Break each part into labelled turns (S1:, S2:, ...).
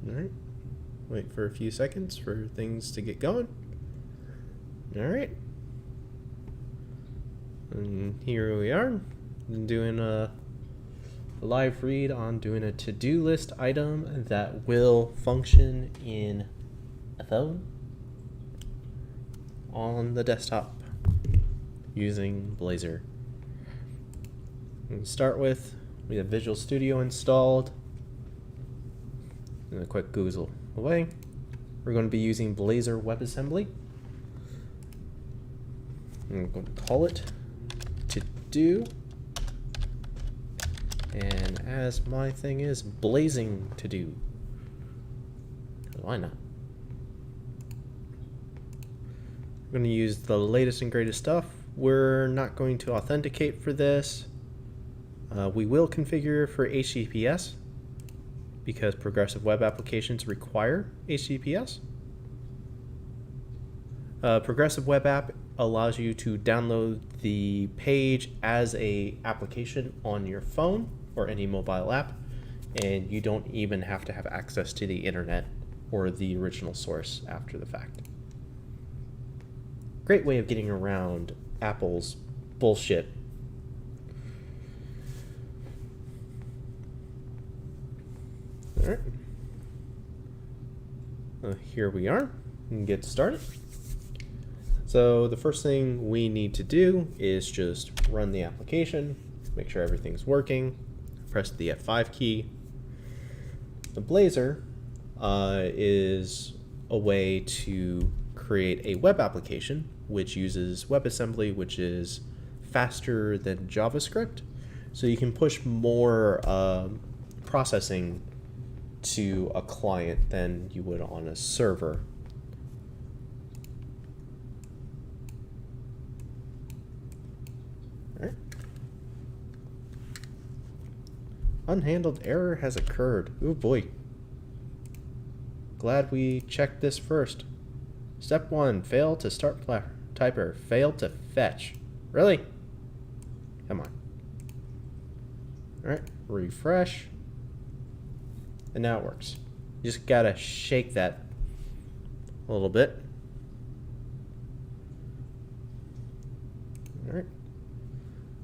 S1: Alright. Wait for a few seconds for things to get going. Alright. And here we are, doing a live read on doing a to-do list item that will function in a phone on the desktop using Blazor. And to start with, we have Visual Studio installed. And a quick Google away. We're going to be using Blazor WebAssembly. And we're going to call it to do. And as my thing is blazing to do. Why not? We're going to use the latest and greatest stuff. We're not going to authenticate for this. We will configure for HTTPS because progressive web applications require HTTPS. Progressive web app allows you to download the page as a application on your phone or any mobile app, and you don't even have to have access to the internet or the original source after the fact. Great way of getting around Apple's bullshit. All right. Here we are. We can get started. So the first thing we need to do is just run the application, make sure everything's working, press the F5 key. The Blazor is a way to create a web application which uses WebAssembly, which is faster than JavaScript. So you can push more processing to a client than you would on a server. All right. Unhandled error has occurred. Oh boy. Glad we checked this first. Step 1, fail to start typer. Failed to fetch. Really? Come on. Alright, refresh. And now it works. You just gotta shake that a little bit. Alright.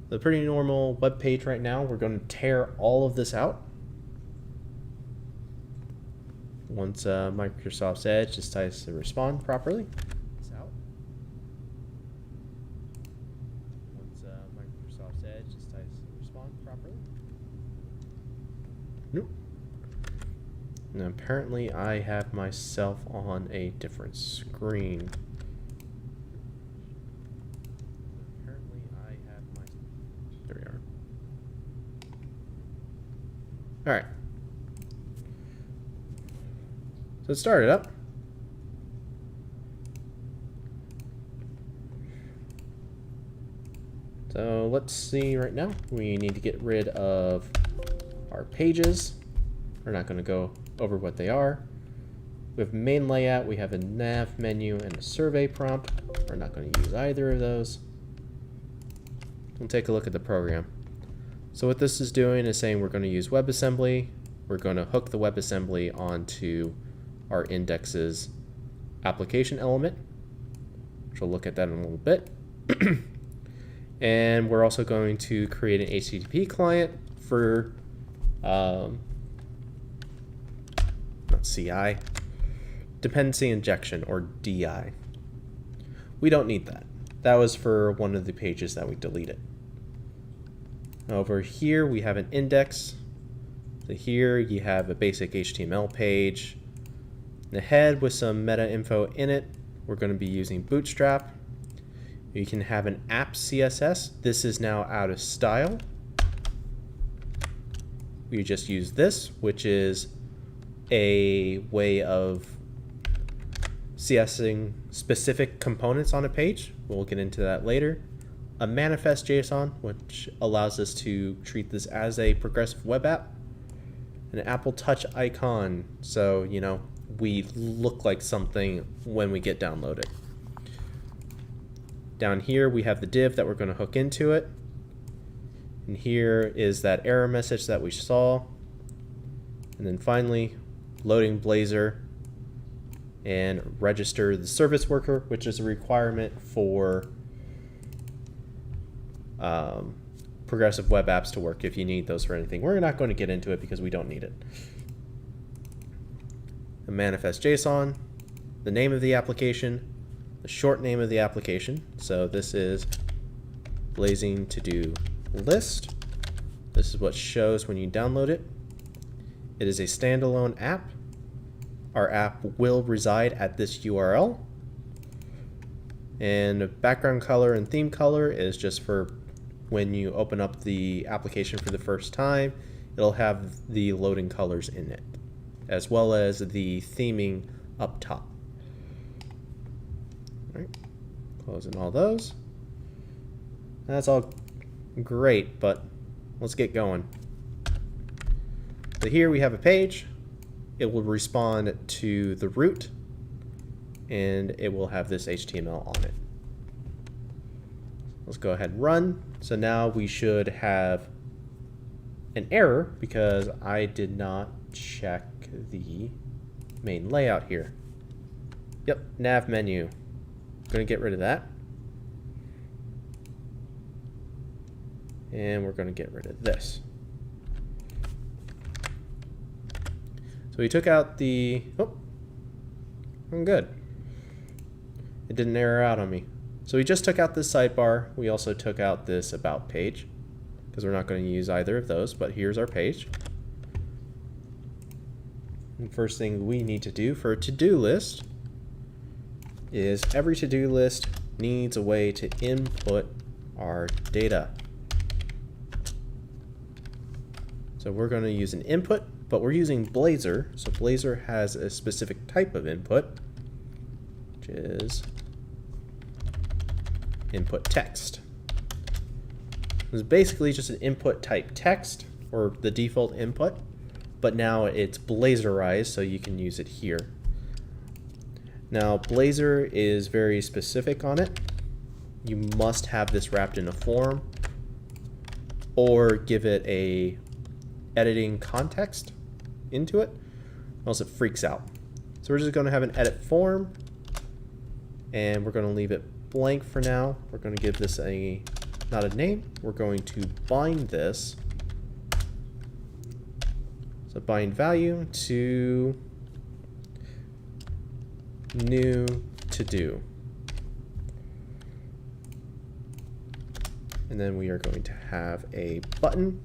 S1: The pretty normal web page right now. We're going to tear all of this out. Once Microsoft's Edge decides to respond properly. Nope. And apparently I have myself on a different screen. There we are. All right. So let's start it up. So let's see right now. We need to get rid of our pages. We're not going to go over what they are. We have main layout. We have a nav menu and a survey prompt. We're not going to use either of those. We'll take a look at the program. So what this is doing is saying we're going to use WebAssembly. We're going to hook the WebAssembly onto our index's application element, which we'll look at that in a little bit. And we're also going to create an HTTP client for not CI, dependency injection, or DI. We don't need that. That was for one of the pages that we deleted. Over here we have an index. So here you have a basic HTML page. The head with some meta info in it. We're going to be using Bootstrap. You can have an app CSS. This is now out of style. We just use this, which is a way of CSSing specific components on a page. We'll get into that later. A manifest JSON, which allows us to treat this as a progressive web app. An Apple Touch icon, so you know we look like something when we get downloaded. Down here we have the div that we're going to hook into it. And here is that error message that we saw. And then finally, loading Blazor and register the service worker, which is a requirement for progressive web apps to work if you need those for anything. We're not going to get into it because we don't need it. A manifest JSON, the name of the application, the short name of the application. So this is Blazing to do list. This is what shows when you download it. It is a standalone app. Our app will reside at this URL. And background color and theme color is just for when you open up the application for the first time. It'll have the loading colors in it, as well as the theming up top. All right, closing all those. That's all great, but let's get going. So here we have a page. It will respond to the root, and it will have this HTML on it. Let's go ahead and run. So now we should have an error because I did not check the main layout here. Yep, nav menu. I'm going to get rid of that. And we're going to get rid of this. So we took out the, oh, I'm good. It didn't error out on me. So we just took out this sidebar. We also took out this about page because we're not going to use either of those, but here's our page. And first thing we need to do for a to-do list is every to-do list needs a way to input our data. So we're going to use an input, but we're using Blazor. So Blazor has a specific type of input, which is input text. It's basically just an input type text, or the default input, but now it's Blazorized, so you can use it here. Now Blazor is very specific on it. You must have this wrapped in a form or give it a editing context into it, or else it freaks out. So we're just going to have an edit form, and we're going to leave it blank for now. We're going to give this a, not a name, we're going to bind this. So bind value to new to do. And then we are going to have a button.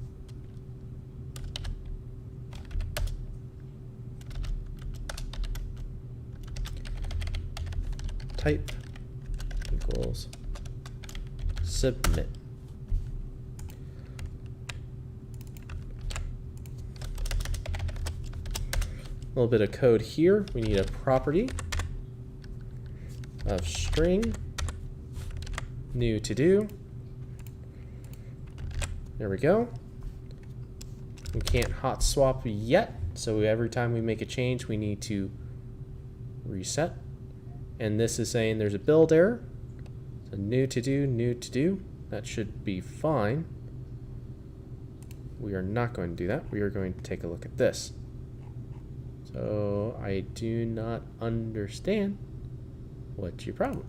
S1: Type equals submit. A little bit of code here. We need a property of string new to do. There we go. We can't hot swap yet, so every time we make a change we need to reset. And this is saying there's a build error. So new to do. That should be fine. We are not going to do that. We are going to take a look at this. So I do not understand what's your problem.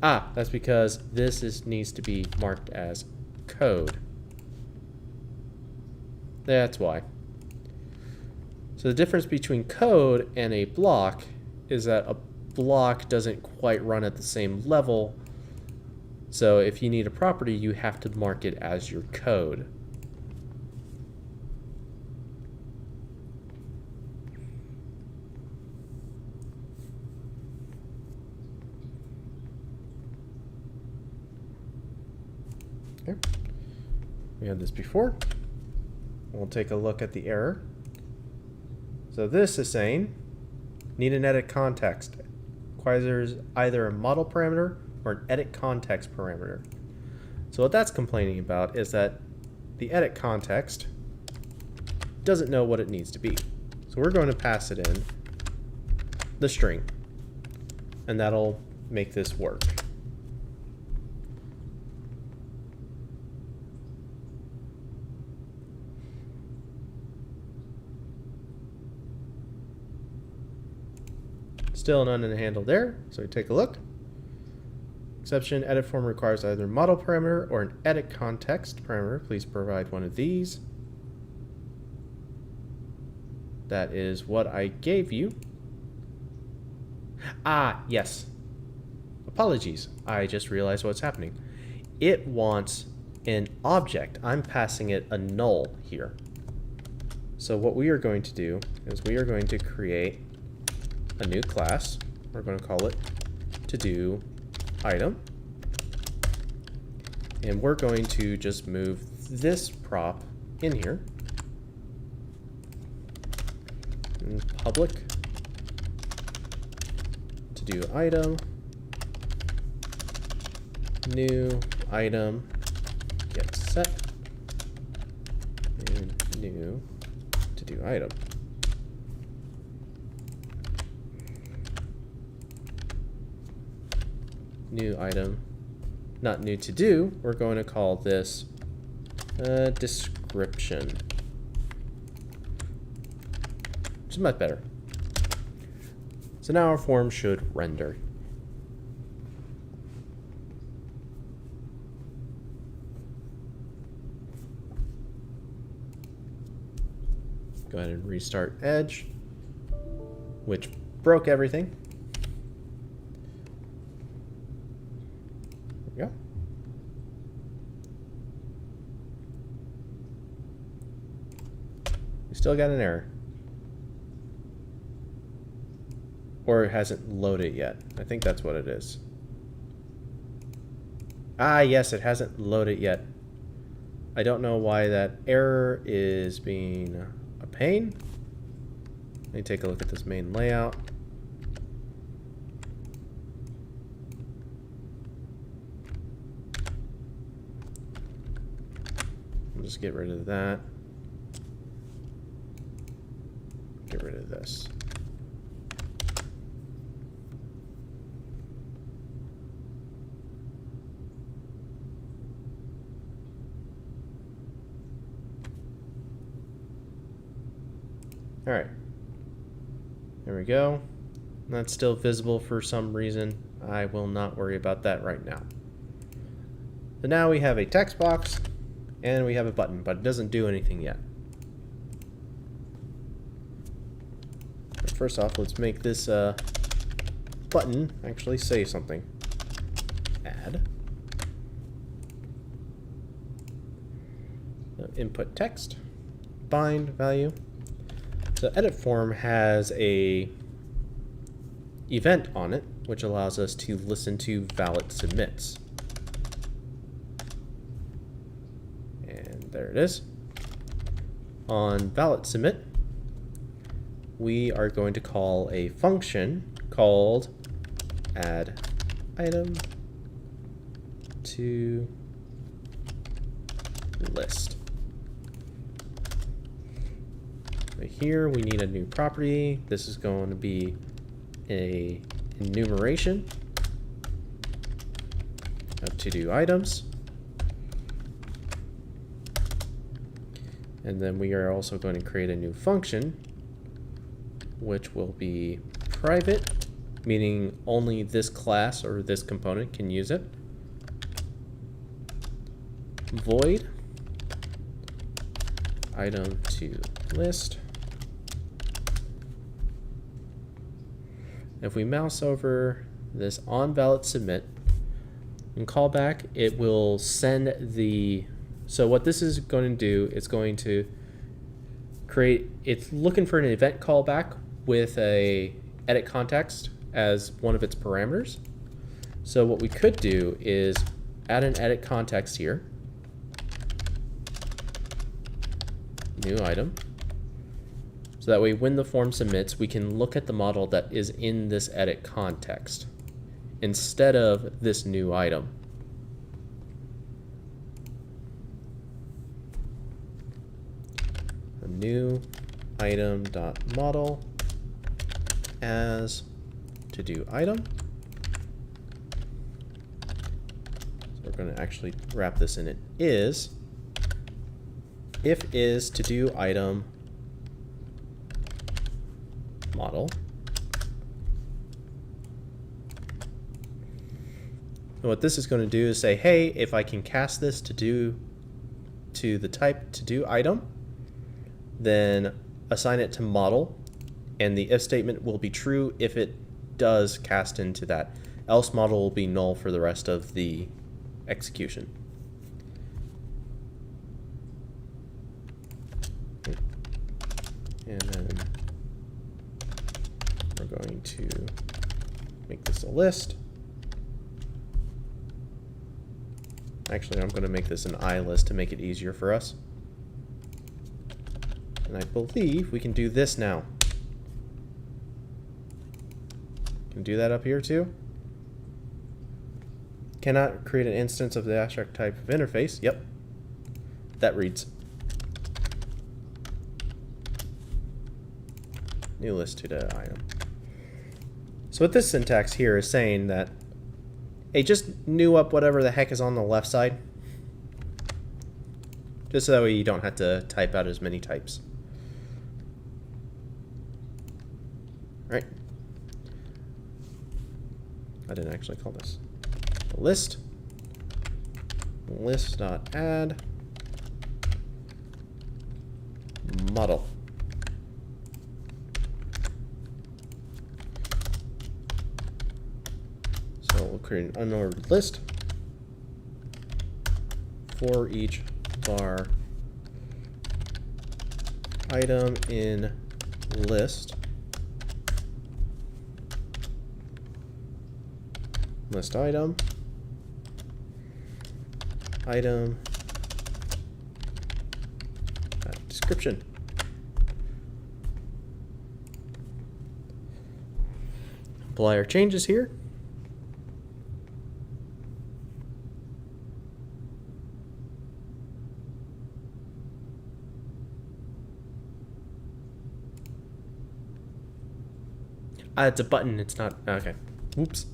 S1: Ah, that's because this needs to be marked as code. That's why. So the difference between code and a block is that a block doesn't quite run at the same level. So if you need a property, you have to mark it as your code. Okay. We had this before. We'll take a look at the error. So this is saying need an edit context. Requires either a model parameter or an edit context parameter. So what that's complaining about is that the edit context doesn't know what it needs to be. So we're going to pass it in the string, and that'll make this work. Still none in the handle there, so we take a look. Exception, edit form requires either model parameter or an edit context parameter. Please provide one of these. That is what I gave you. Ah, yes. Apologies. I just realized what's happening. It wants an object. I'm passing it a null here. So what we are going to do is we are going to create a new class. We're going to call it To-Do Item. And we're going to just move this prop in here. And public To-Do Item. New item get set. And new To-Do item. New item, not new to do. We're going to call this description, which is much better. So now our form should render. Go ahead and restart Edge, which broke everything. There we go. We still got an error. Or it hasn't loaded yet. I think that's what it is. Ah, yes, it hasn't loaded yet. I don't know why that error is being a pain. Let me take a look at this main layout. I'll just get rid of that. Get rid of this. All right, there we go. That's still visible for some reason. I will not worry about that right now. So now we have a text box and we have a button, but it doesn't do anything yet. But first off, let's make this button actually say something. Add. Input text, bind value. So edit form has a event on it, which allows us to listen to valid submits. And there it is. On valid submit, we are going to call a function called add item to list. Here we need a new property. This is going to be a enumeration of to-do items. And then we are also going to create a new function which will be private, meaning only this class or this component can use it. Void item to list. If we mouse over this on valid submit and call back, it will send the, so what this is going to do, it's going to create, it's looking for an event callback with a edit context as one of its parameters. So what we could do is add an edit context here, new item. So that way when the form submits, we can look at the model that is in this edit context instead of this new item. A new item dot model as to do item. So we're going to actually wrap this in it is if is to do item model And what this is going to do is say, hey, if I can cast this to the type to do item, then assign it to model, and the if statement will be true if it does cast into that. Else model will be null for the rest of the execution. And then we're going to make this a list. Actually, I'm going to make this an I list to make it easier for us. And I believe we can do this now. Can do that up here too. Cannot create an instance of the abstract type of interface. Yep. That reads. New list to the item. So what this syntax here is saying that, hey, just new up whatever the heck is on the left side. Just so that way you don't have to type out as many types. Right. I didn't actually call this. List. List.add model. So we'll create an unordered list for each var item in list. List item. Item. Description. Apply our changes here. It's a button, it's not, okay. Whoops.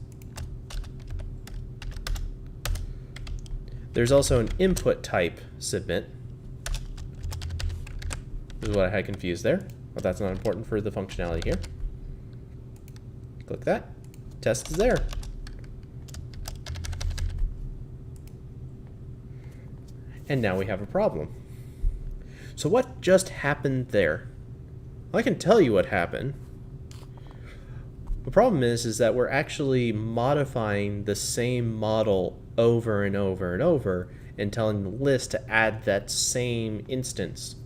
S1: There's also an input type submit. This is what I had confused there, but that's not important for the functionality here. Click that. Test is there. And now we have a problem. So what just happened there? Well, I can tell you what happened. The problem is that we're actually modifying the same model over and over and over and telling the list to add that same instance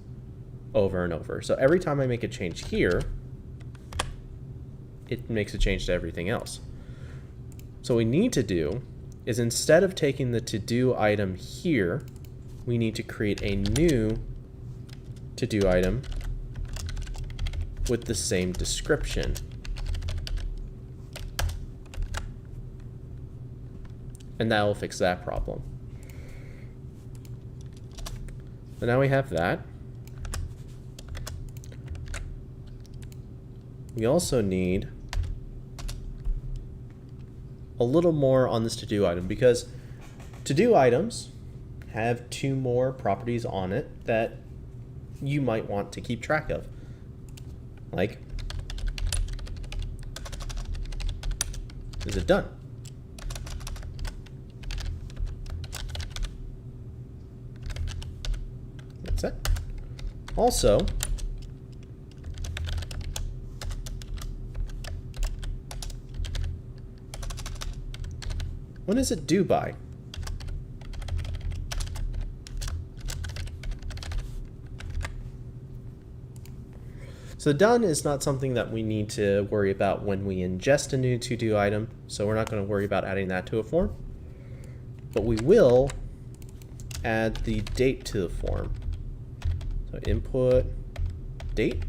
S1: over and over. So every time I make a change here, it makes a change to everything else. So what we need to do is, instead of taking the to-do item here, we need to create a new to-do item with the same description. And that will fix that problem. So now we have that. We also need a little more on this to-do item, because to-do items have two more properties on it that you might want to keep track of. Like, is it done? That's it. Also, when is it due by? So done is not something that we need to worry about when we ingest a new to-do item, so we're not going to worry about adding that to a form. But we will add the date to the form. So input date.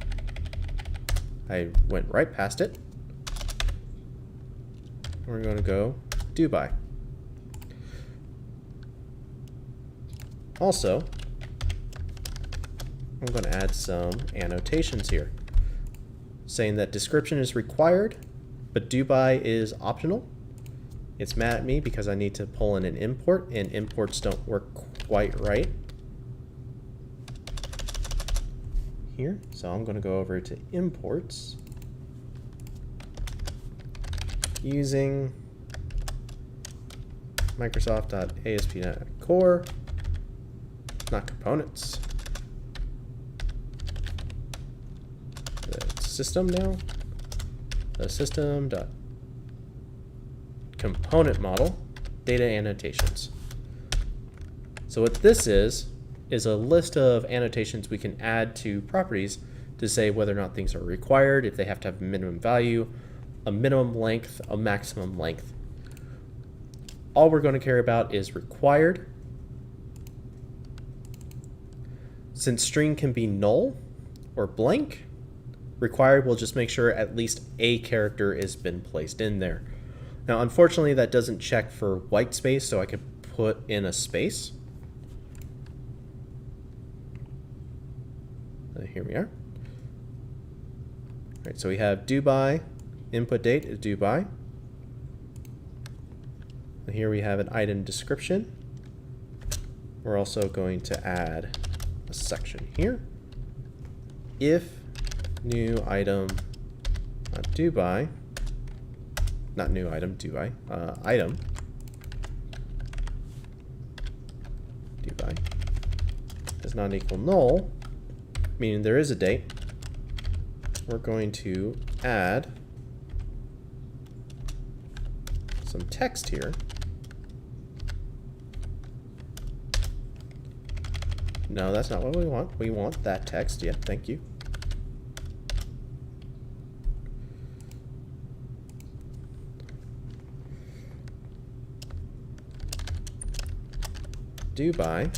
S1: I went right past it. We're going to go due by. Also, I'm going to add some annotations here, saying that description is required, but due by is optional. It's mad at me because I need to pull in an import, and imports don't work quite right here. So I'm going to go over to imports using Microsoft.ASP.NET Core, not components. The system now. The system dot component model data annotations. So what this is a list of annotations we can add to properties to say whether or not things are required, if they have to have a minimum value, a minimum length, a maximum length. All we're going to care about is required. Since string can be null or blank, required will just make sure at least a character has been placed in there. Now, unfortunately, that doesn't check for white space, so I could put in a space. Here we are. All right, so we have due by, input date is due by. And here we have an item description. We're also going to add a section here. If new item, not due by, not new item, due by, item, due by, does not equal null, meaning there is a date, we're going to add some text here. No, that's not what we want. We want that text. Yeah, thank you. Due by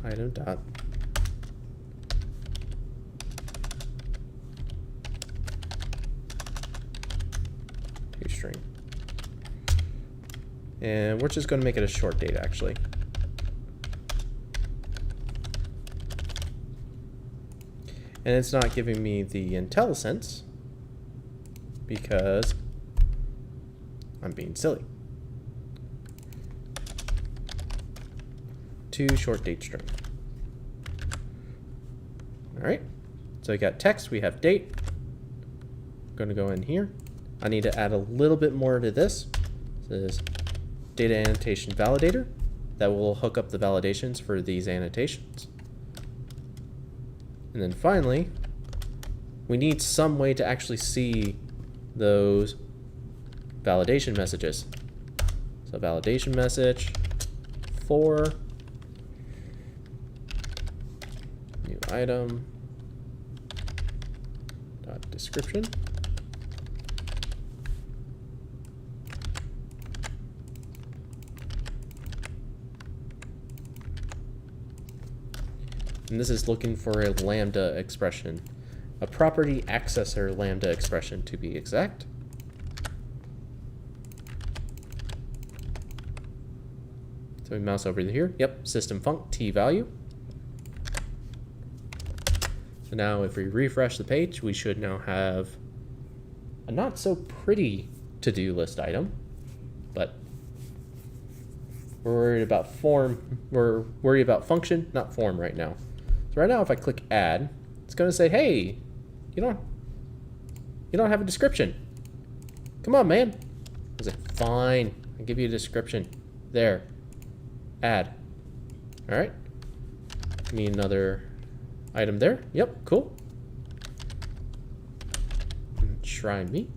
S1: item dot toString, and we're just going to make it a short date actually. And it's not giving me the IntelliSense because I'm being silly. To short date string. All right, so we got text, we have date. I'm going to go in here. I need to add a little bit more to this. This is data annotation validator that will hook up the validations for these annotations. And then finally, we need some way to actually see those validation messages. So validation message for new item dot description. And this is looking for a lambda expression, a property accessor lambda expression to be exact. So we mouse over here. Yep, system func t value. So now if we refresh the page, we should now have a not so pretty to-do list item, but we're worried about form. We're worried about function, not form right now. So right now, if I click add, it's going to say, hey, you don't have a description. Come on, man. I say, fine, I'll give you a description. There, add. All right, need another item there. Yep, cool. Try me.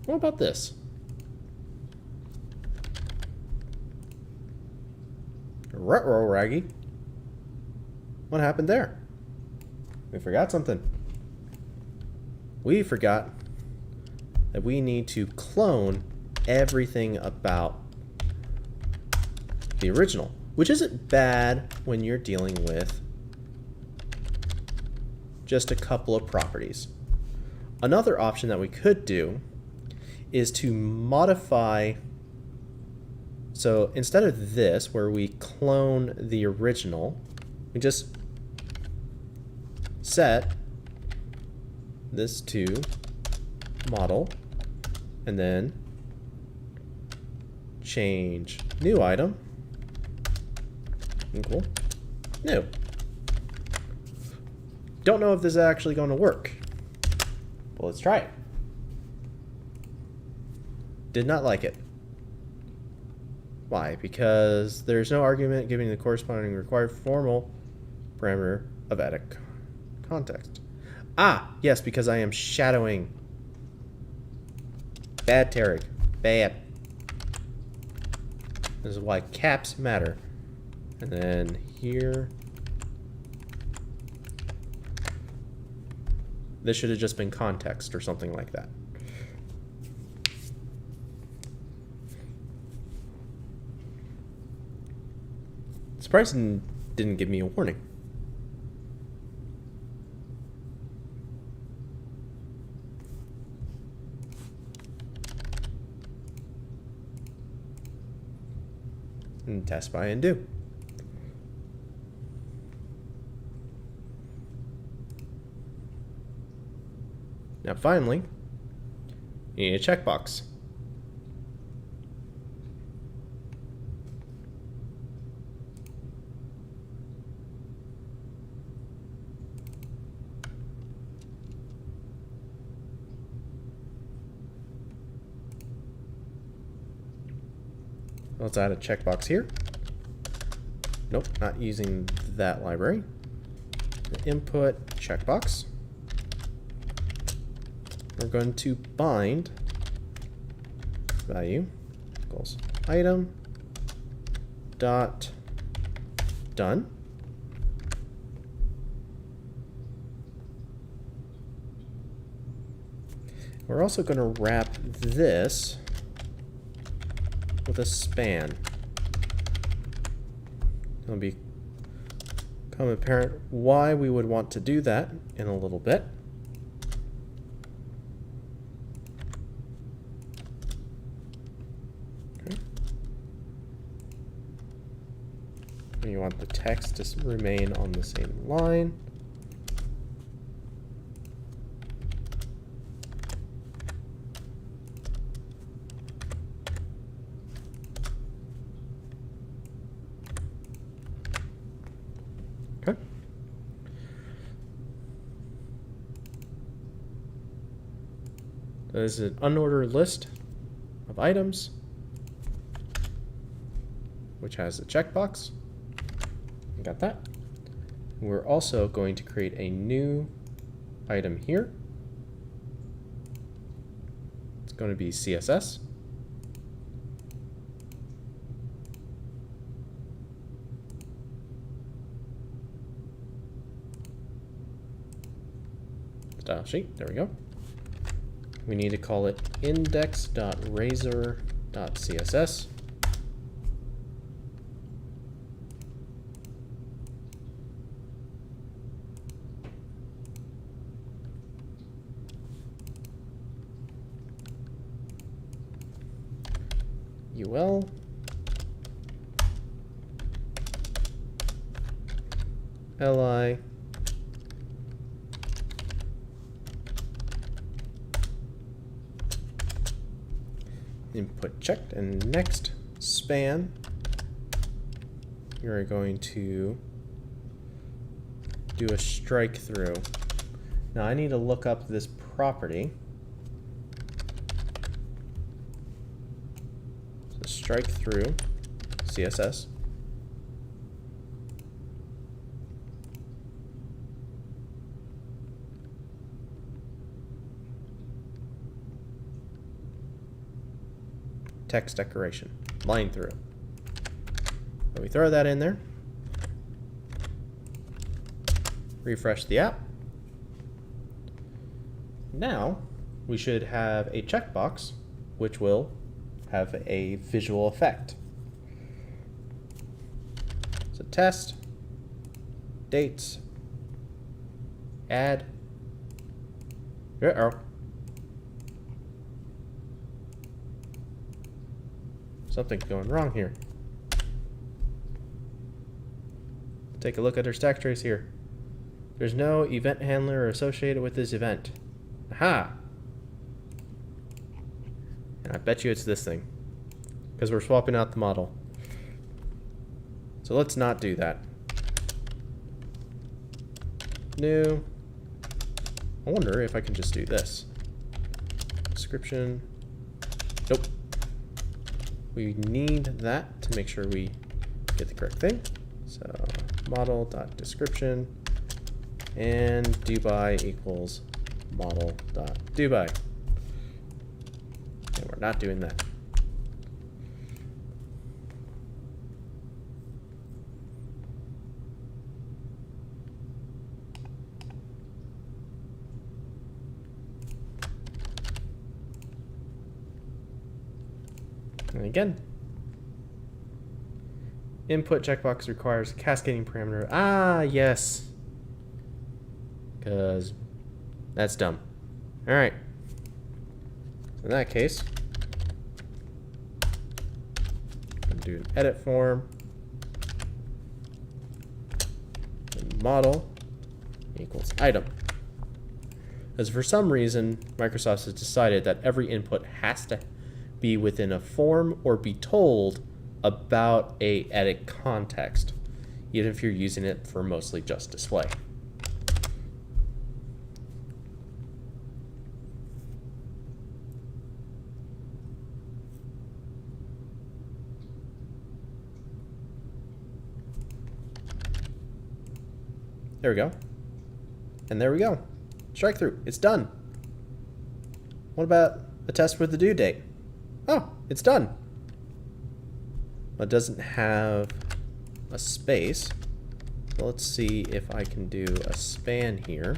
S1: What about this? Ruh-roh, Raggy. What happened there? We forgot something. We forgot that we need to clone everything about the original, which isn't bad when you're dealing with just a couple of properties. Another option that we could do is to modify. So instead of this, where we clone the original, we just set this to model and then change new item equal new. Don't know if this is actually going to work. Well, let's try it. Did not like it. Why? Because there's no argument giving the corresponding required formal parameter of added context. Ah, yes, because I am shadowing. Bad, Tarek. Bad. This is why caps matter. And then here. This should have just been context or something like that. Surprised it didn't give me a warning. And test by undo. Now finally, you need a checkbox. Let's add a checkbox here. Nope, not using that library. The input checkbox. We're going to bind value equals item dot done. We're also going to wrap this with a span. It'll become apparent why we would want to do that in a little bit. Okay. You want the text to remain on the same line. This is an unordered list of items, which has a checkbox. Got that. We're also going to create a new item here. It's going to be CSS. Style sheet, there we go. We need to call it index.razor.css. UL. li input checked, and next span you're going to do a strike through. Now I need to look up this property. So strike through CSS. Text decoration, line through. So we throw that in there. Refresh the app. Now we should have a checkbox which will have a visual effect. So test, dates, add. Something's going wrong here. Take a look at our stack trace here. There's no event handler associated with this event. Aha! And I bet you it's this thing, because we're swapping out the model. So let's not do that. New. I wonder if I can just do this. Description. Nope. we need that to make sure we get the correct thing. So model.description and do by equals model.do by. And we're not doing that. And again, input checkbox requires cascading parameter. Ah, yes. Because that's dumb. All right. So in that case, I'm going to do an edit form. And model equals item. Because for some reason, Microsoft has decided that every input has to be within a form or be told about a edit context, even if you're using it for mostly just display. There we go. And there we go. Strike through. It's done. What about a test with the due date? Oh, it's done. But it doesn't have a space. So let's see if I can do a span here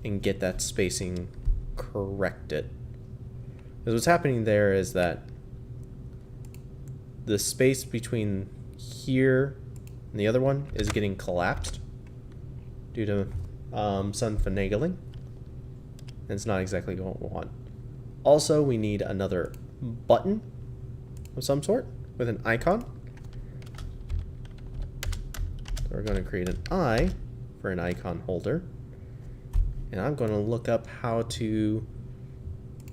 S1: and get that spacing corrected. Because what's happening there is that the space between here and the other one is getting collapsed due to some finagling. And it's not exactly what we want. Also, we need another button of some sort with an icon. So we're going to create an eye for an icon holder. And I'm going to look up how to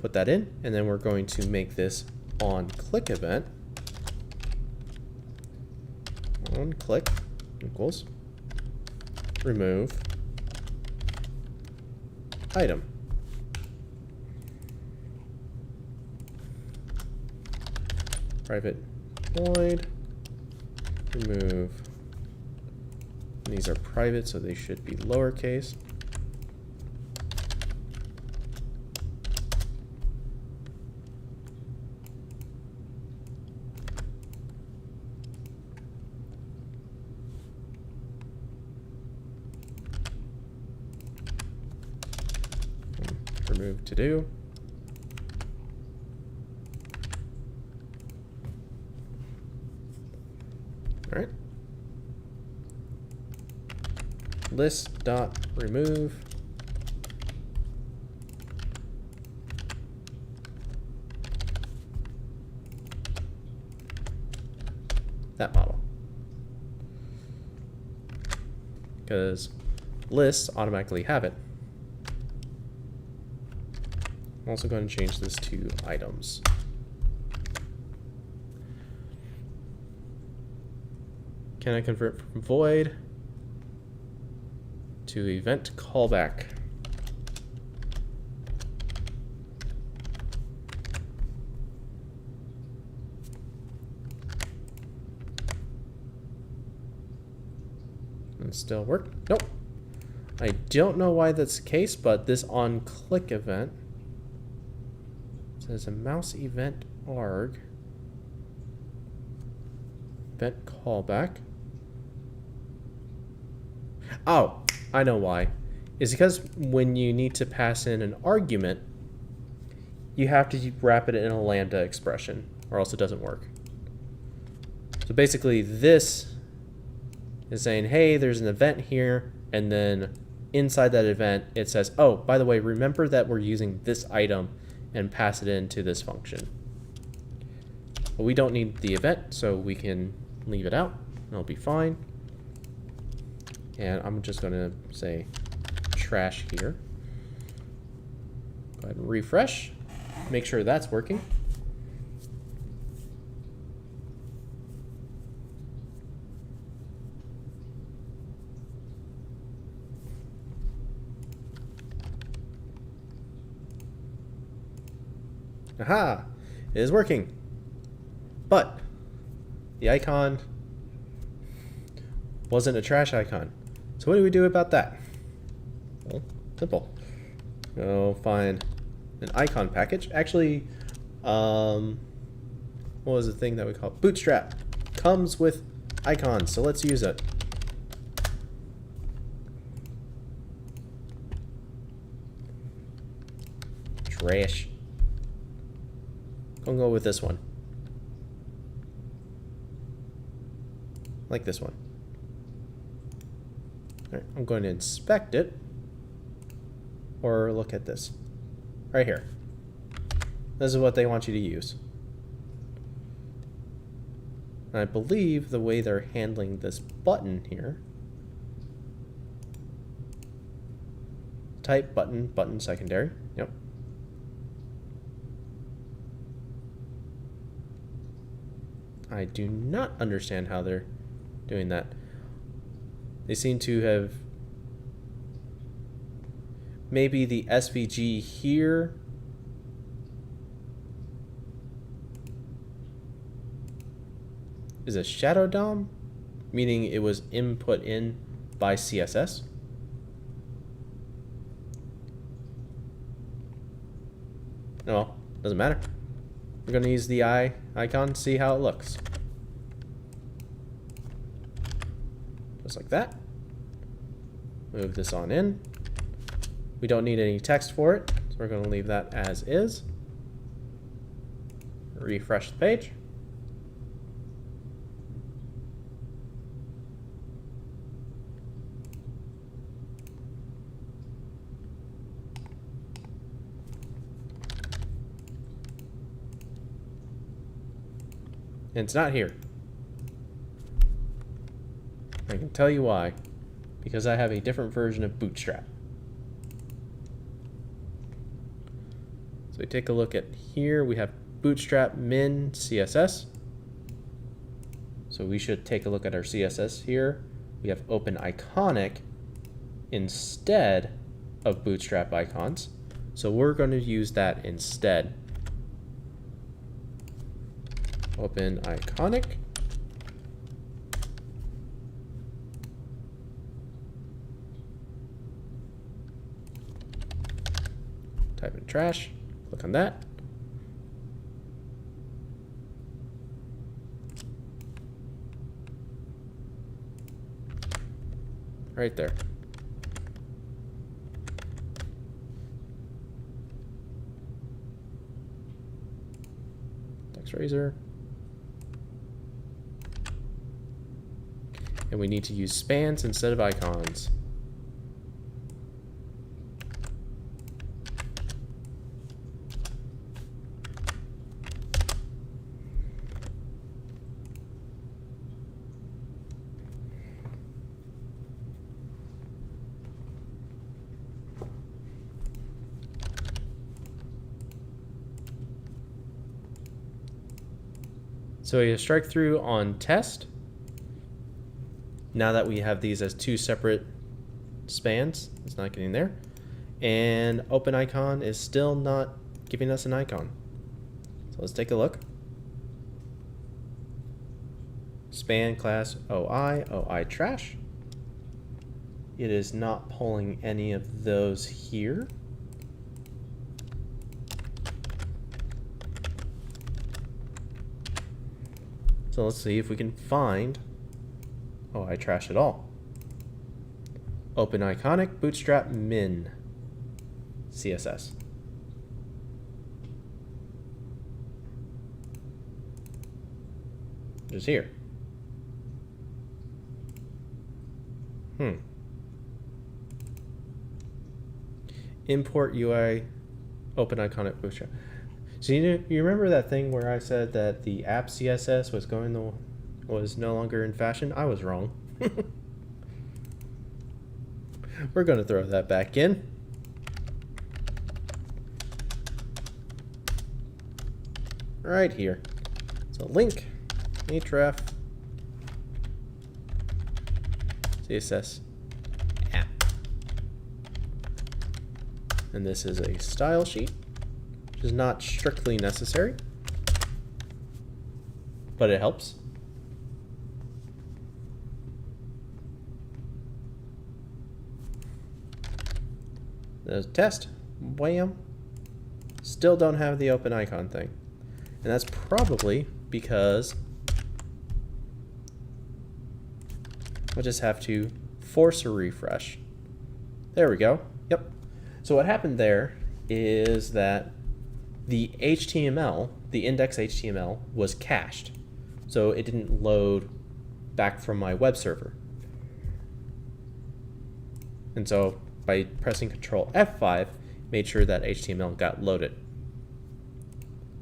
S1: put that in. And then we're going to make this on click event. On click equals remove item. Private void, remove. And these are private, so they should be lowercase. Remove to do. All right. List dot remove that model, because lists automatically have it. I'm also going to change this to items. Can I convert from void to event callback? And still work? Nope. I don't know why that's the case, but this on click event says a mouse event arg event callback. Oh, I know why. It's because when you need to pass in an argument, you have to wrap it in a lambda expression, or else it doesn't work. So basically this is saying, hey, there's an event here, and then inside that event it says, oh, by the way, remember that we're using this item, and pass it into this function. But we don't need the event, so we can leave it out, and it'll be fine. And I'm just going to say trash here. Go ahead and refresh. Make sure that's working. Aha! It is working. But the icon wasn't a trash icon. So what do we do about that? Well, simple. Go find an icon package. Actually, what was the thing that we call Bootstrap? Comes with icons, so let's use it. Trash. Gonna go with this one. Like this one. Alright, I'm going to inspect it. Or look at this. Right here. This is what they want you to use. And I believe the way they're handling this button here. Type button, button secondary. Yep. I do not understand how they're doing that. They seem to have maybe the SVG here is a shadow DOM, meaning it was input in by CSS. No, doesn't matter. We're going to use the eye icon, see how it looks. Just like that. Move this on in. We don't need any text for it, so we're going to leave that as is. Refresh the page. And it's not here. I can tell you why. Because I have a different version of Bootstrap. So we take a look at here. We have Bootstrap min CSS. So we should take a look at our CSS here. We have Open Iconic instead of Bootstrap icons. So we're going to use that instead. Open Iconic. Type in trash, click on that. Right there. Text razor. And we need to use spans instead of icons. So you strike through on test. Now that we have these as two separate spans, it's not getting there. And open icon is still not giving us an icon. So let's take a look. Span class OI trash. It is not pulling any of those here. So let's see if we can find OI trash at all. Open Iconic Bootstrap min CSS. Just here. Import UI Open Iconic Bootstrap. So you remember that thing where I said that the app CSS was no longer in fashion? I was wrong. We're going to throw that back in. Right here. So link href CSS app. And this is a style sheet, which is not strictly necessary. but it helps. There's a test. Wham. Still don't have the open icon thing. And that's probably because I'll just have to force a refresh. There we go. Yep. So what happened there is that the HTML, the index HTML, was cached. So it didn't load back from my web server. And so by pressing Control F5, made sure that HTML got loaded.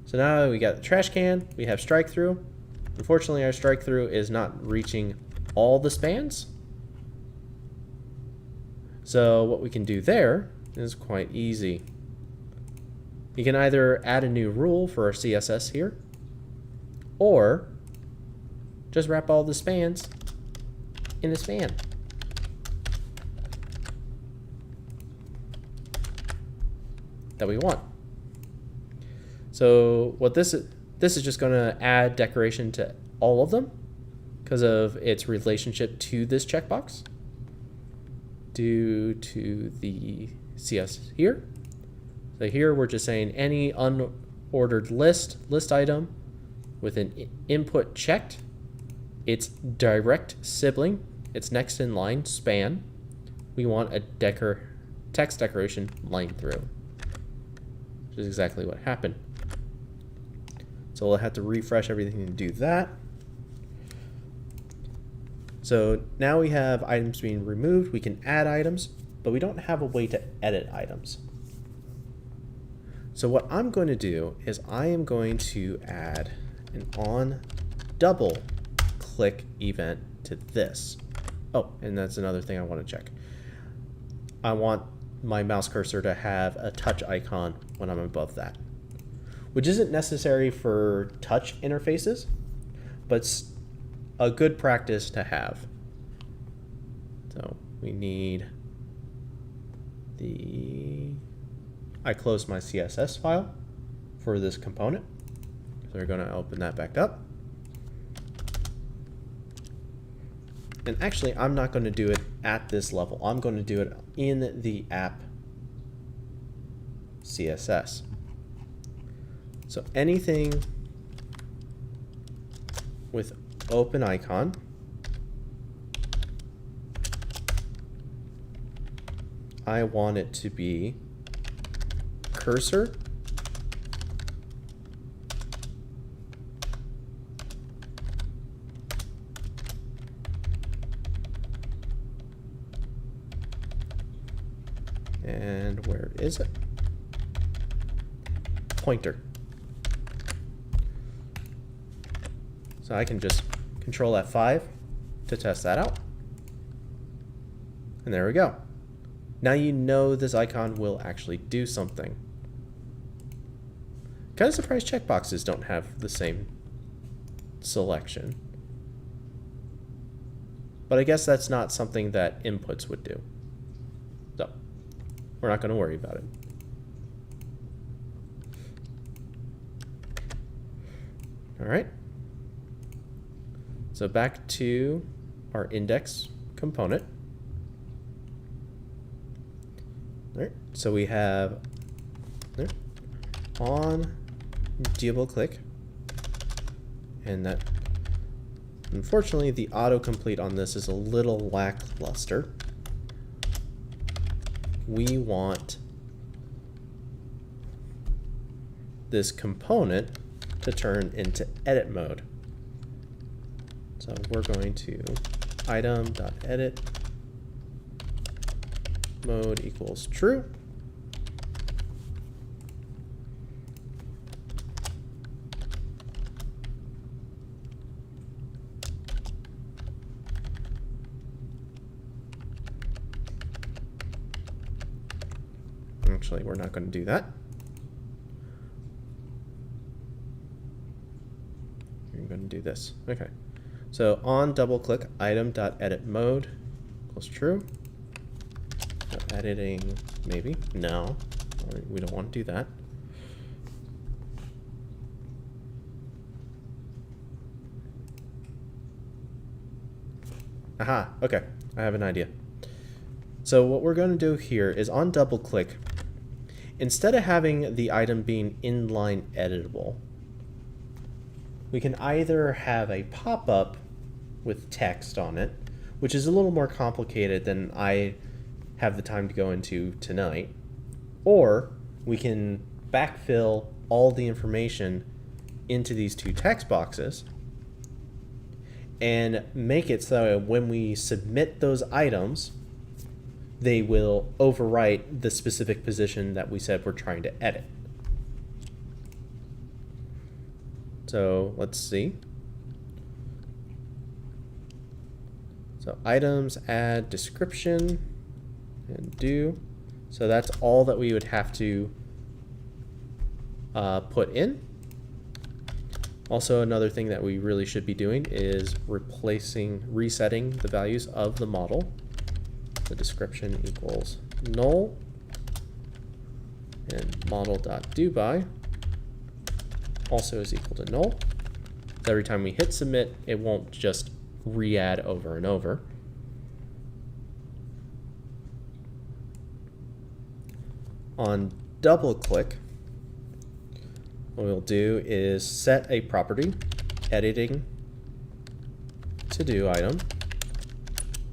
S1: So now we got the trash can, we have strike through. Unfortunately, our strike through is not reaching all the spans. So what we can do there is quite easy. You can either add a new rule for our CSS here, or just wrap all the spans in a span. That we want. So what this is just going to add decoration to all of them because of its relationship to this checkbox due to the CS here. So here we're just saying any unordered list item with an input checked, its direct sibling, its next in line span, we want a text decoration line through. Which is exactly what happened. So we'll have to refresh everything to do that. So now we have items being removed. We can add items, but we don't have a way to edit items. So what I'm going to do is I am going to add an on double click event to this. Oh, and that's another thing I want to check. I want my mouse cursor to have a touch icon when I'm above that, which isn't necessary for touch interfaces, but it's a good practice to have. So we need I closed my CSS file for this component. So we're going to open that back up. And actually, I'm not going to do it at this level. I'm going to do it in the app CSS. So anything with open icon, I want it to be cursor and where is it? Pointer. So I can just Control F5 to test that out. And there we go. Now you know this icon will actually do something. Kind of surprised checkboxes don't have the same selection. But I guess that's not something that inputs would do. So we're not going to worry about it. All right. So back to our index component. All right. So we have on double click, and that unfortunately the autocomplete on this is a little lackluster. We want this component to turn into edit mode. So we're going to item.edit mode equals true. Actually, we're not going to do that. We're going to do this. Okay. So on double click item.edit mode equals true. No editing, maybe. No, we don't want to do that. Aha, okay, I have an idea. So what we're going to do here is on double click, instead of having the item being inline editable, we can either have a pop-up with text on it, which is a little more complicated than I have the time to go into tonight, or we can backfill all the information into these two text boxes and make it so when we submit those items, they will overwrite the specific position that we said we're trying to edit. So let's see. So items, add description, and do. So that's all that we would have to put in. Also, another thing that we really should be doing is resetting the values of the model. The description equals null, and model.doBy also is equal to null. So every time we hit submit, it won't just re-add over and over. On double click, what we'll do is set a property, editing to do item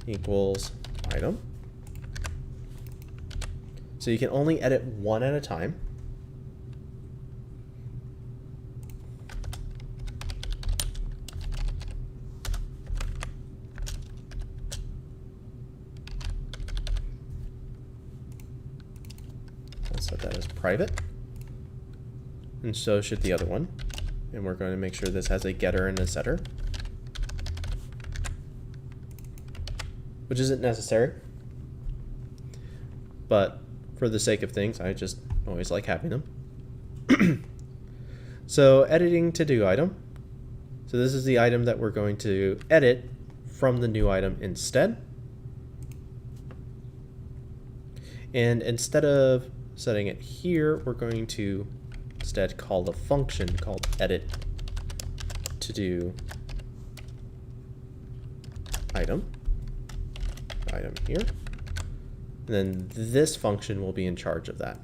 S1: equals item. So you can only edit one at a time. I'll set that as private. And so should the other one. And we're going to make sure this has a getter and a setter, which isn't necessary, but for the sake of things, I just always like having them. So editing to do item. So this is the item that we're going to edit from the new item instead. And instead of setting it here, we're going to instead call a function called edit to do item here. And then this function will be in charge of that.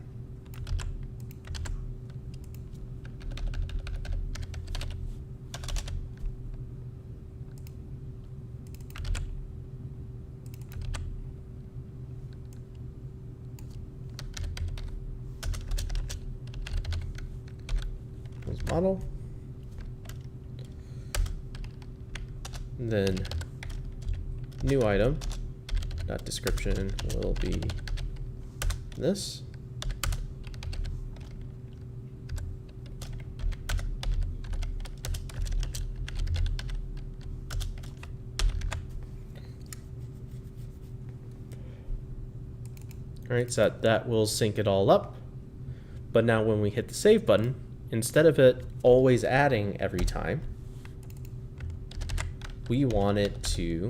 S1: Model, and then new item dot description will be this. All right, so that will sync it all up. But now when we hit the save button, instead of it always adding every time, we want it to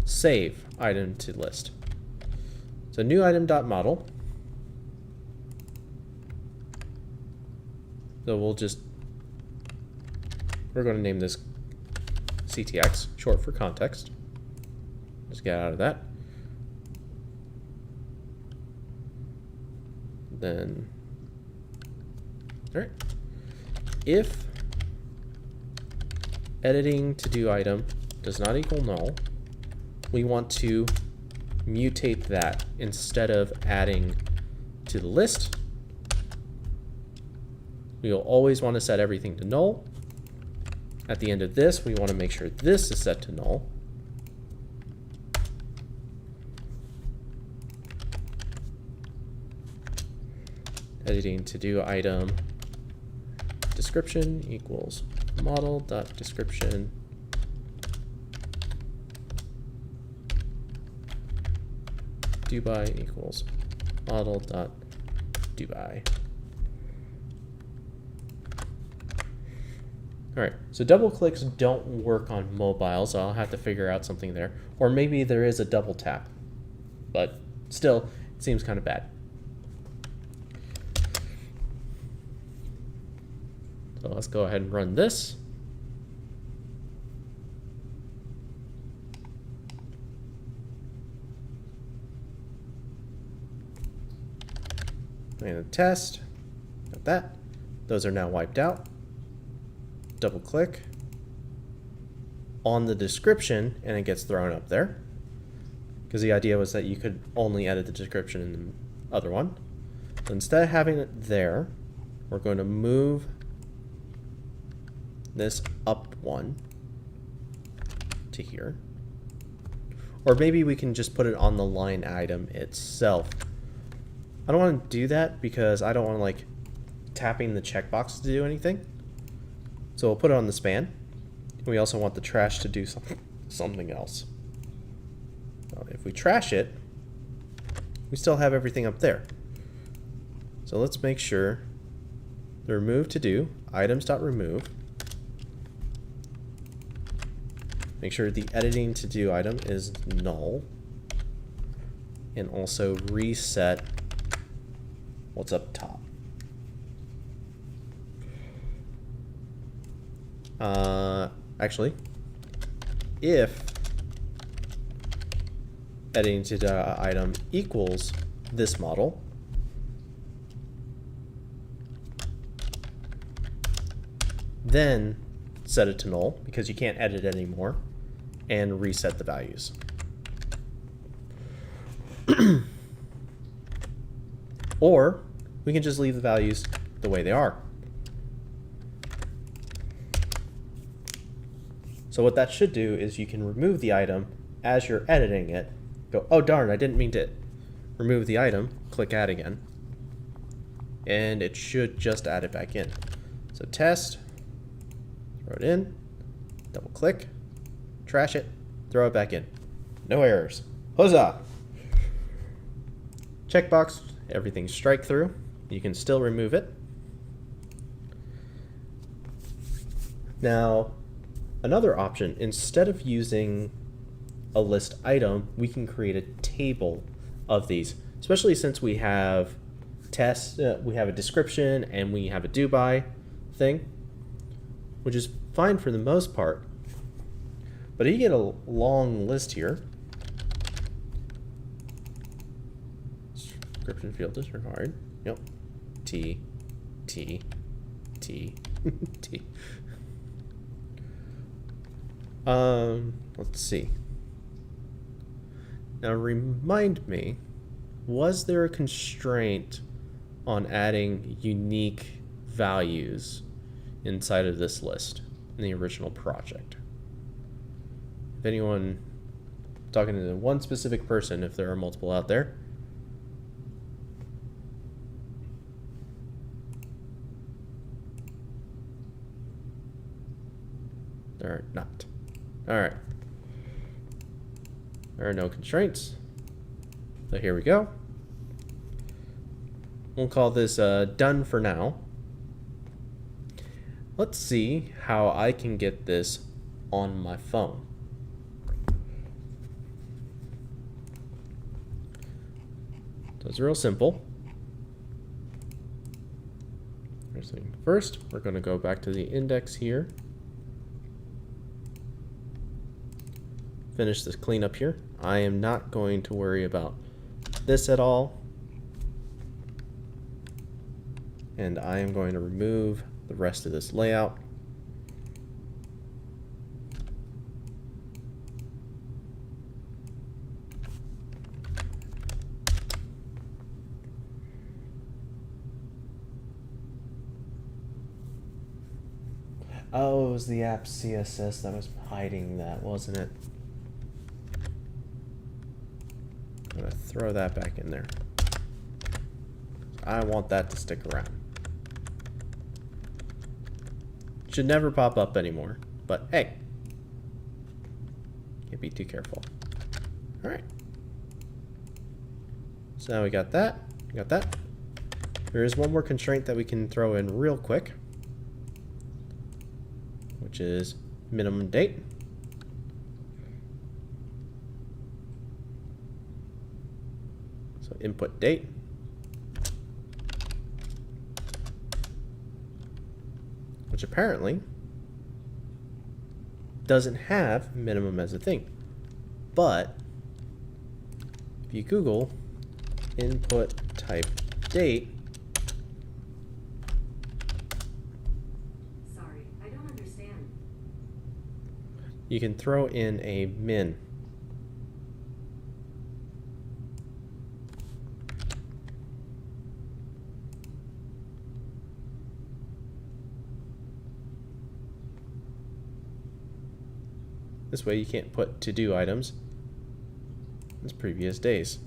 S1: save item to list. So new item.model. So we're going to name this CTX, short for context. Just get out of that. Then, all right. If editing to do item does not equal null, we want to mutate that. Instead of adding to the list, we will always want to set everything to null. At the end of this, we want to make sure this is set to null. Editing to do item description equals model.description doBy equals model.doBy. All right, so double clicks don't work on mobile, so I'll have to figure out something there. Or maybe there is a double tap, but still, it seems kind of bad. So let's go ahead and run this. And test. Got that. Those are now wiped out. Double click on the description and it gets thrown up there. Because the idea was that you could only edit the description in the other one. So instead of having it there, we're going to move this up one to here. Or maybe we can just put it on the line item itself. I don't want to do that because I don't want to like tapping the checkbox to do anything. So we'll put it on the span. We also want the trash to do something else. So if we trash it, we still have everything up there. So let's make sure the remove to do, items.remove. Make sure the editing to do item is null. And also reset what's up top. Actually, if editing to the item equals this model, then set it to null because you can't edit it anymore, and reset the values. Or we can just leave the values the way they are. So what that should do is you can remove the item as you're editing it. Go, oh darn, I didn't mean to remove the item. Click add again. And it should just add it back in. So test, throw it in, double click, trash it, throw it back in. No errors. Huzzah! Checkbox, everything's strike through. You can still remove it. Now, another option, instead of using a list item, we can create a table of these, especially since we have tests, we have a description, and we have a do by thing, which is fine for the most part. But if you get a long list here, description field is required. Yep. T, T, T, T. Let's see. Now remind me, was there a constraint on adding unique values inside of this list in the original project? If anyone, talking to one specific person, if there are multiple out there. There are not. All right. There are no constraints. So here we go. We'll call this done for now. Let's see how I can get this on my phone. So it's real simple. First, we're going to go back to the index here. Finish this cleanup here. I am not going to worry about this at all. And I am going to remove the rest of this layout. Oh, it was the app CSS that was hiding that, wasn't it? I'm going to throw that back in there. I want that to stick around. Should never pop up anymore, but hey, can't be too careful. All right. So now we got that. We got that. There is one more constraint that we can throw in real quick, which is minimum date. So input date. Which apparently doesn't have minimum as a thing. But if you Google input type date, you can throw in a min. This way you can't put to-do items as previous days.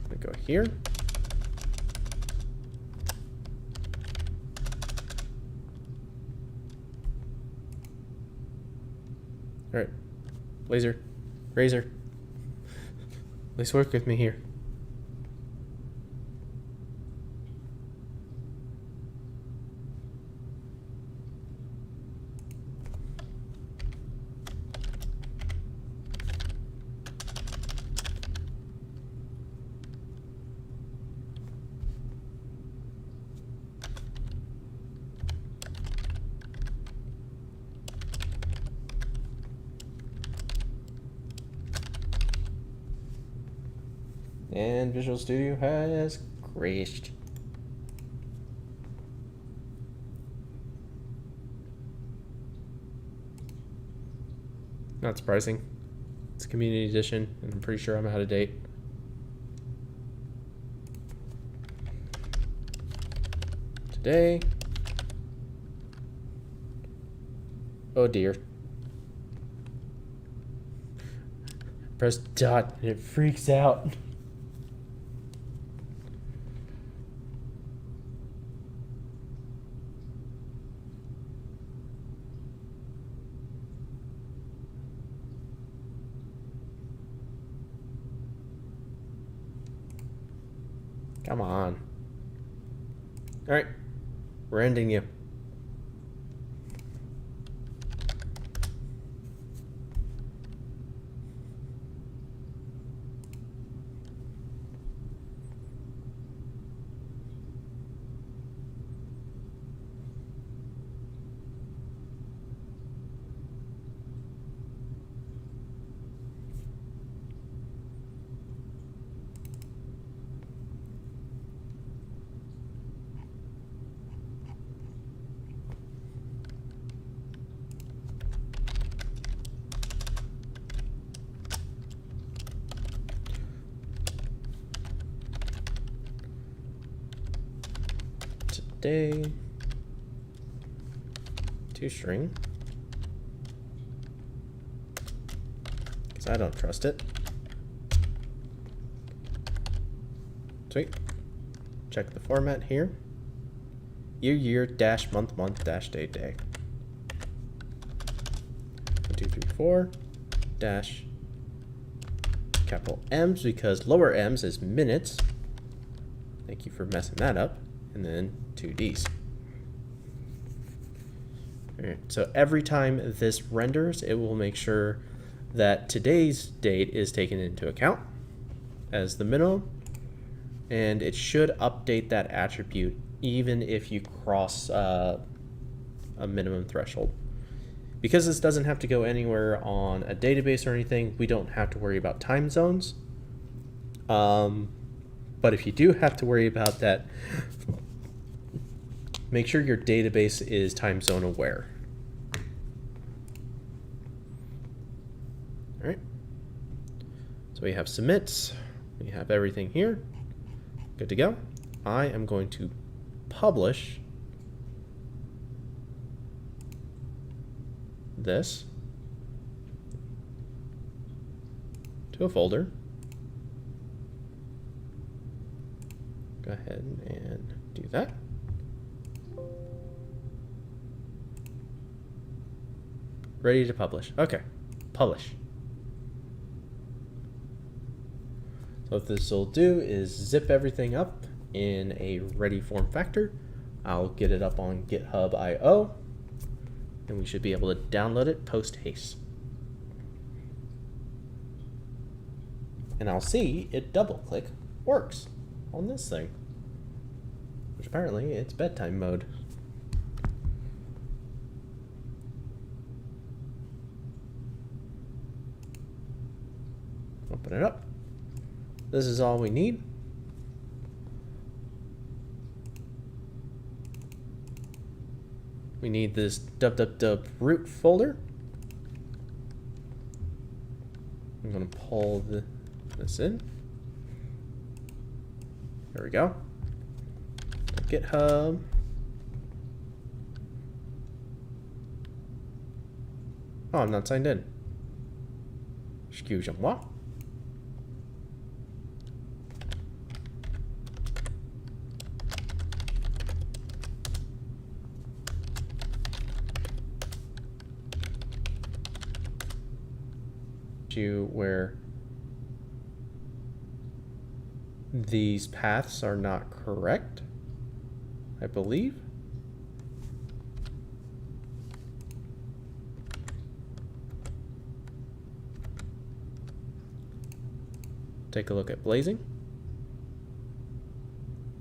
S1: I'm gonna go here. All right, Laser, Razor, please work with me here. And Visual Studio has crashed. Not surprising. It's a community edition, and I'm pretty sure I'm out of date. Today. Oh dear. Press dot and it freaks out. Come on. All right, we're ending you. Today, toString, because I don't trust it. Sweet. Check the format here. Year dash month dash day. 1, 2, 3, 4 dash capital M's, because lower M's is minutes. Thank you for messing that up. And then 2 Ds. All right, so every time this renders, it will make sure that today's date is taken into account as the minimum, and it should update that attribute even if you cross a minimum threshold. Because this doesn't have to go anywhere on a database or anything, we don't have to worry about time zones. But if you do have to worry about that, make sure your database is time zone aware. All right. So we have submits. We have everything here. Good to go. I am going to publish this to a folder. Go ahead and do that. Ready to publish. Okay, publish. So what this will do is zip everything up in a ready form factor. I'll get it up on GitHub.io, and we should be able to download it post haste. And I'll see it double click works on this thing, which apparently it's bedtime mode. Open it up. this is all we need. We need this www root folder. I'm going to pull this in. There we go. GitHub. Oh, I'm not signed in. Excusez-moi. Where these paths are not correct, I believe. Take a look at blazing.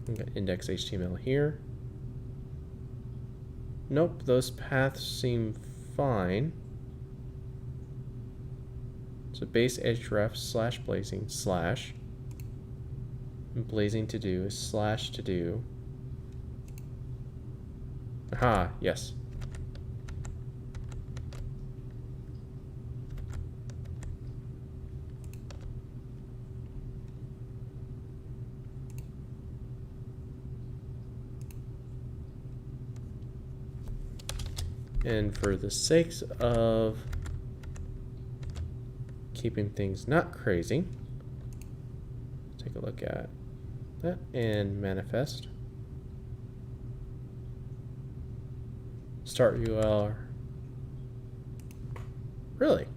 S1: We've got index HTML here. Nope, those paths seem fine. So base href slash blazing slash, and blazing to do is slash to do. Aha, yes. And for the sakes of keeping things not crazy, take a look at that and manifest. Start URL. Really?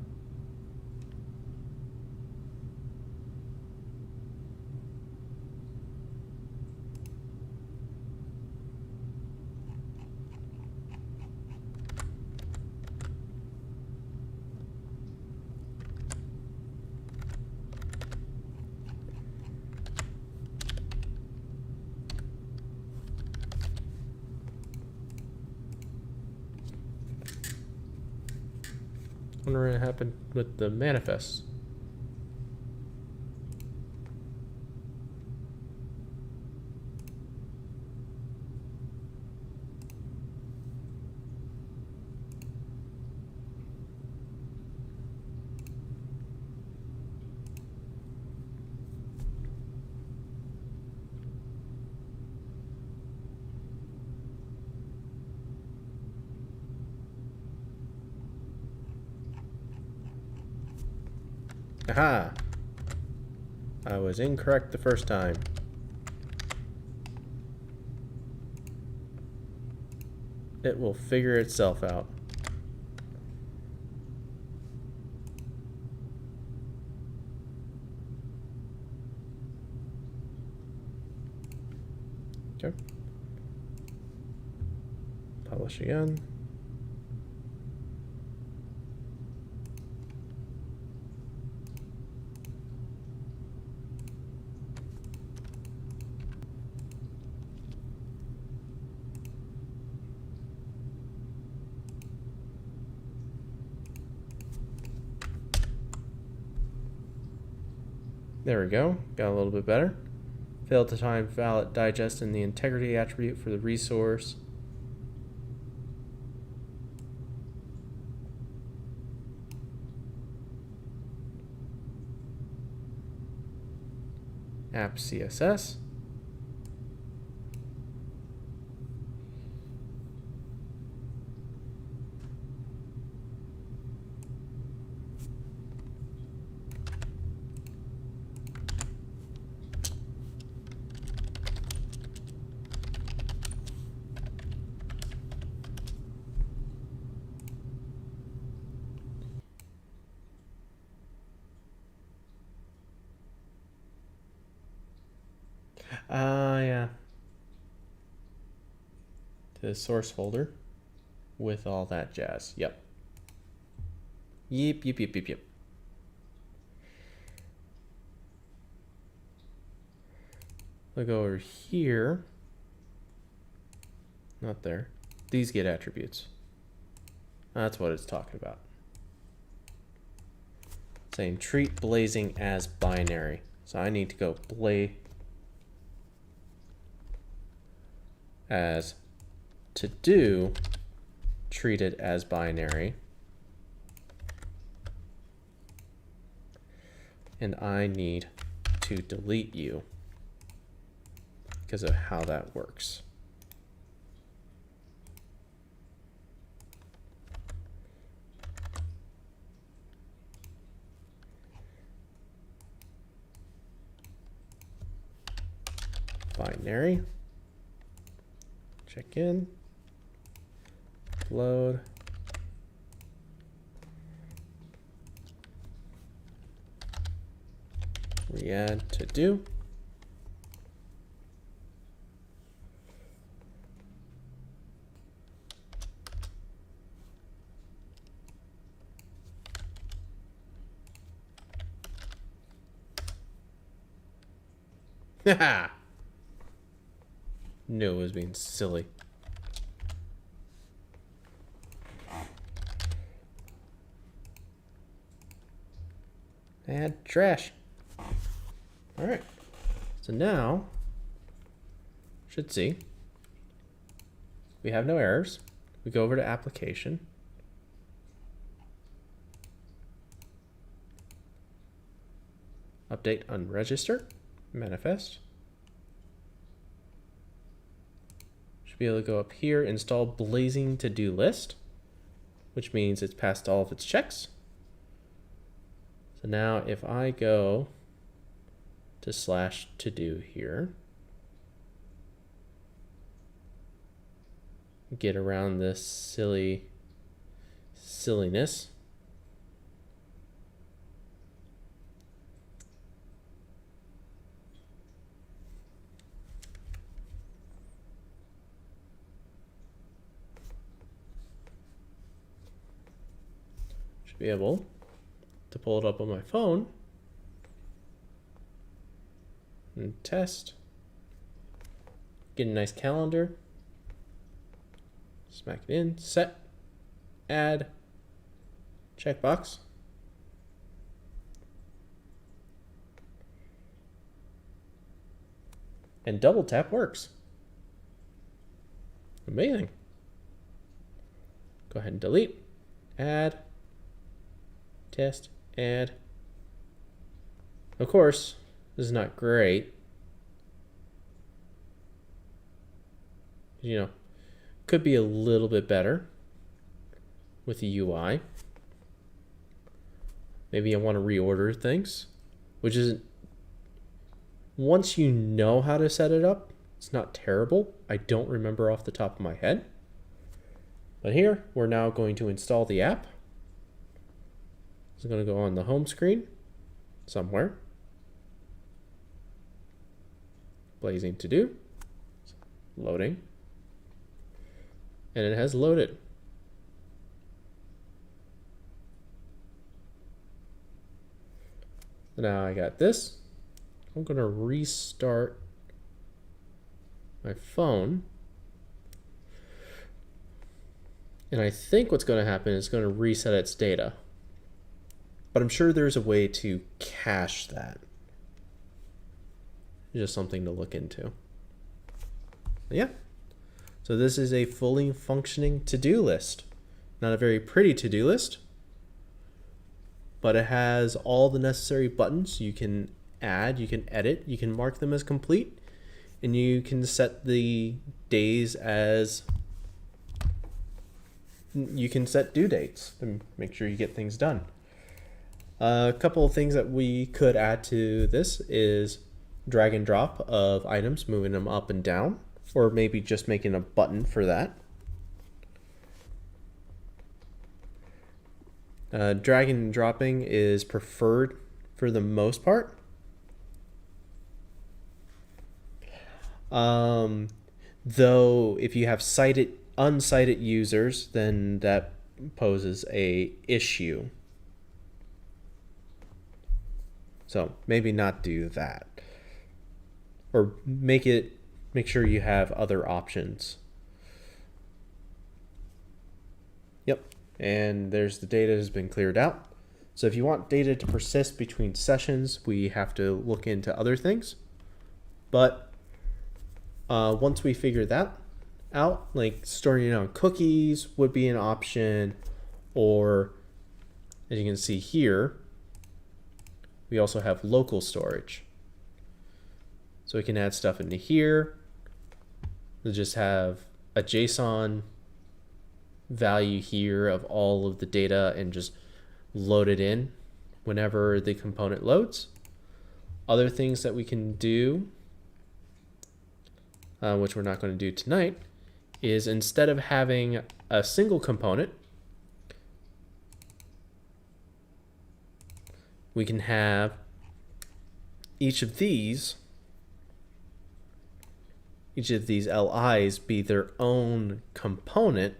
S1: Wonder what happened with the manifest. Aha! I was incorrect the first time. It will figure itself out. Okay. Publish again. There we go. Got a little bit better. Failed to time valid digest in the integrity attribute for the resource. App CSS. Yeah. To the source folder with all that jazz. Yep. Yep. Look over here. Not there. These get attributes. That's what it's talking about. Saying treat blazing as binary. So I need to go play as to do, treat it as binary. And I need to delete you because of how that works. Binary, check in, load, re-add to do. Haha! Knew it was being silly. Add trash. All right. So now, should see, we have no errors. We go over to application. Update unregister, manifest. Be able to go up here, install blazing to-do list, which means it's passed all of its checks. So now if I go to /to-do here, get around this silliness. Be able to pull it up on my phone and test. Get a nice calendar. Smack it in. Set. Add. Checkbox. And double tap works. Amazing. Go ahead and delete. Add. Test, add. Of course, this is not great. You know, could be a little bit better with the UI. Maybe I want to reorder things, which isn't, once you know how to set it up, it's not terrible. I don't remember off the top of my head. But here, we're now going to install the app. It's going to go on the home screen somewhere. Blazing to do. Loading. And it has loaded. Now I got this. I'm going to restart my phone. And I think what's going to happen is it's going to reset its data. But I'm sure there's a way to cache that. Just something to look into. Yeah. So this is a fully functioning to-do list. Not a very pretty to-do list, but it has all the necessary buttons. You can add, you can edit, you can mark them as complete, and you can set the days as, you can set due dates and make sure you get things done. A couple of things that we could add to this is drag and drop of items, moving them up and down, or maybe just making a button for that. Dragging and dropping is preferred for the most part. Though if you have unsighted users, then that poses a issue. So maybe not do that. Or make sure you have other options. Yep, and there's the data has been cleared out. So if you want data to persist between sessions, we have to look into other things. But once we figure that out, like storing it on cookies would be an option, or as you can see here, we also have local storage. So we can add stuff into here. We'll just have a JSON value here of all of the data and just load it in whenever the component loads. Other things that we can do, which we're not going to do tonight, is instead of having a single component, we can have each of these LIs be their own component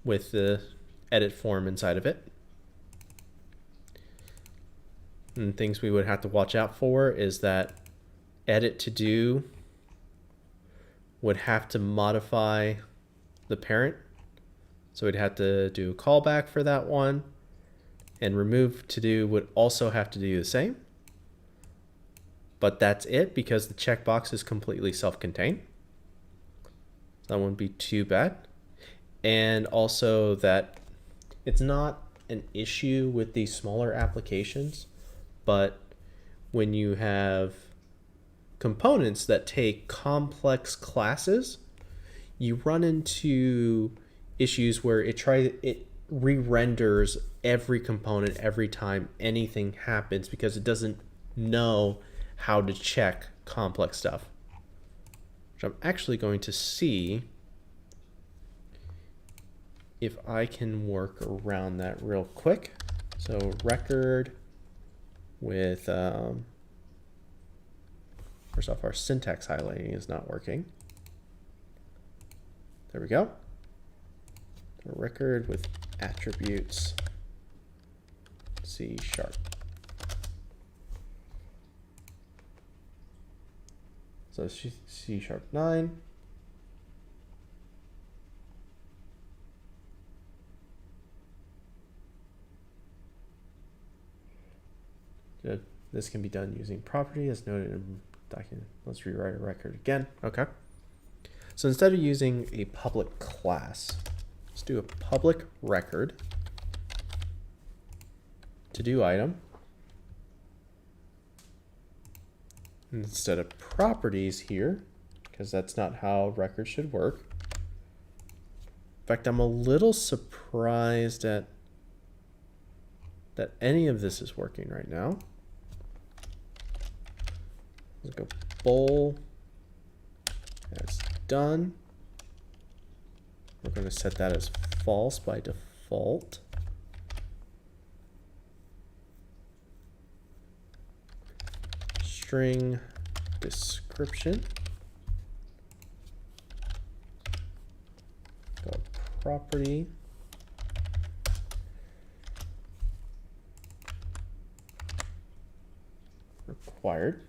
S1: with the edit form inside of it. And things we would have to watch out for is that edit to do would have to modify the parent. So we'd have to do a callback for that one, and remove to do would also have to do the same. But that's it, because the checkbox is completely self-contained. So that wouldn't be too bad. And also that it's not an issue with these smaller applications, but when you have components that take complex classes, you run into issues where it re-renders every component every time anything happens, because it doesn't know how to check complex stuff. Which I'm actually going to see if I can work around that real quick. So record with, first off, our syntax highlighting is not working. There we go. A record with attributes C#. So C#9. Good. This can be done using property as noted in document. Let's rewrite a record again. Okay. So instead of using a public class, let's do a public record to do item. Instead of properties here, because that's not how records should work. In fact, I'm a little surprised that any of this is working right now. Let's go bool. That's done. We're going to set that as false by default. String description. Go property. Required.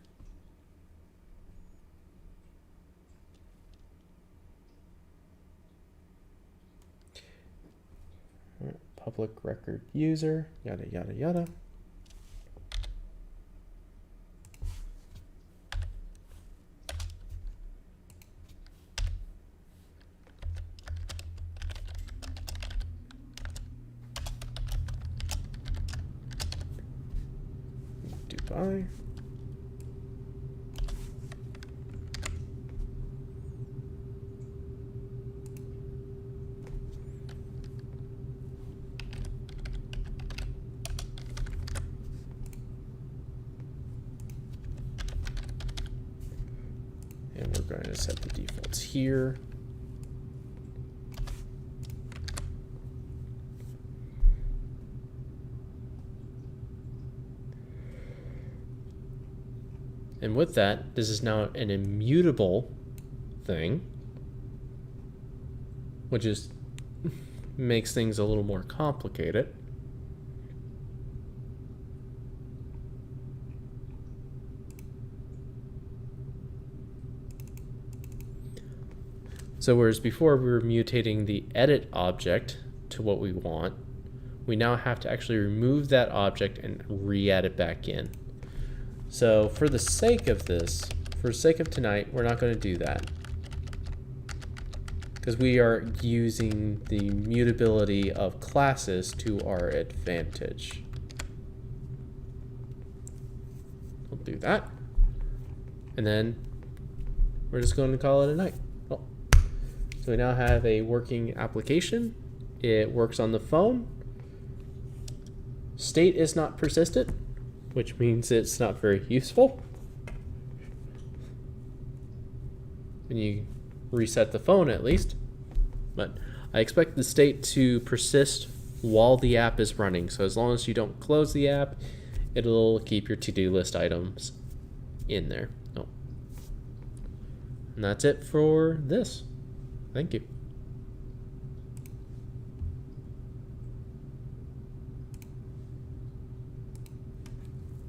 S1: Public record user, yada, yada, yada. Do by. And we're going to set the defaults here. And with that, this is now an immutable thing, which is makes things a little more complicated. So whereas before we were mutating the edit object to what we want, we now have to actually remove that object and re-add it back in. So for the sake of this, for the sake of tonight, we're not going to do that, because we are using the mutability of classes to our advantage. We'll do that. And then we're just going to call it a night. Oh. So we now have a working application. It works on the phone. State is not persistent, which means it's not very useful. When you reset the phone, at least. But I expect the state to persist while the app is running. So as long as you don't close the app, it'll keep your to-do list items in there. Oh. And that's it for this. Thank you.